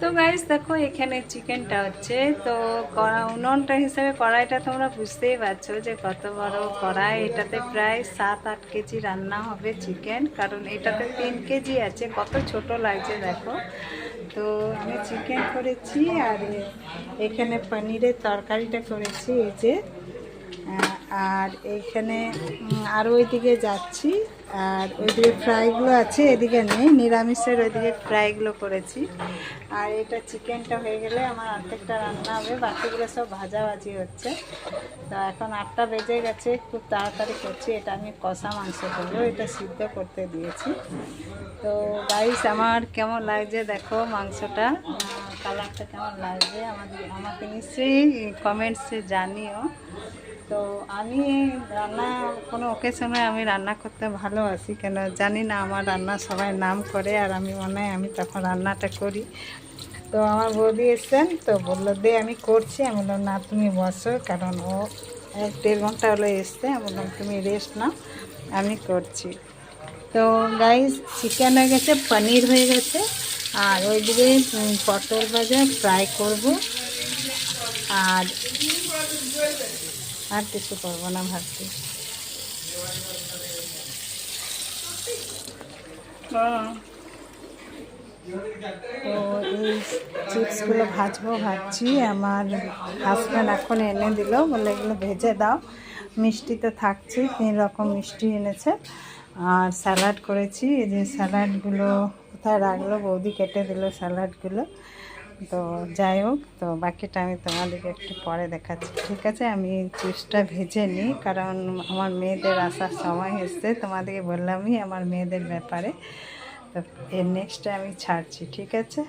তো গাইস দেখো এখানে চিকেনটা হচ্ছে। তো উনুনটা হিসাবে কড়াইটা তোমরা বুঝতেই পারছো যে কত বড় কড়াই। এটাতে প্রায় 7-8 কেজি রান্না হবে চিকেন, কারণ এটাতে 3 কেজি আছে। কত ছোট লাগছে দেখো। তো আমি চিকেন করেছি আর এখানে পনিরের তরকারিটা করেছি এই যে। আর এইখানে আর ওইদিকে যাচ্ছি, আর ওইদিকে ফ্রাইগুলো আছে, এদিকে নেই, নিরামিষের ওইদিকে ফ্রাইগুলো করেছি। আর এটা চিকেনটা হয়ে গেলে আমার অর্ধেকটা রান্না হবে, বাকিগুলো সব ভাজাভাজি হচ্ছে। তো এখন 8টা বেজে গেছে, খুব তাড়াতাড়ি করছি। এটা আমি কষা মাংস করবো, এটা সিদ্ধ করতে দিয়েছি। তো গাইস আমার কেমন লাগছে দেখো মাংসটা, কালারটা কেমন লাগছে আমাকে নিশ্চয়ই কমেন্টসে জানিও। তো আমি রান্না কোনো ওকেশনে আমি রান্না করতে ভালোবাসি, কেন জানি না, আমার রান্না সবাই নাম করে আর আমি মনে হয় আমি তখন রান্নাটা করি। তো আমার বৌদি এসছেন, তো বললো দে আমি করছি। আমি বললাম না তুমি বসো, কারণ ও 1-1.5 ঘন্টা হলো এসছে। আমি বললাম তুমি রেস্ট নাও, আমি করছি। তো গাইস চিকেন হয়ে গেছে, পনির হয়ে গেছে, আর ওইদিকে পটল ভাজা ফ্রাই করব। আর আর কিছু করবো না ভাবছি। তো এই চিপসগুলো ভাজবো ভাবছি। আমার হাজব্যান্ড এখন এনে দিল, বলে এগুলো ভেজে দাও। মিষ্টি তো থাকছে, 3 রকম মিষ্টি এনেছে। আর স্যালাড করেছি, এই যে স্যালাডগুলো কোথায় রাখলো, বৌদি কেটে দিল স্যালাডগুলো। তো যাই হোক, তো বাকিটা আমি তোমাদেরকে একটু পরে দেখাচ্ছি, ঠিক আছে? আমি চিপসটা ভেজে নিই, কারণ আমার মেয়েদের আসার সময় এসছে। তোমাদেরকে বললামই আমার মেয়েদের ব্যাপারে। তো এর নেক্সটে আমি ছাড়ছি, ঠিক আছে?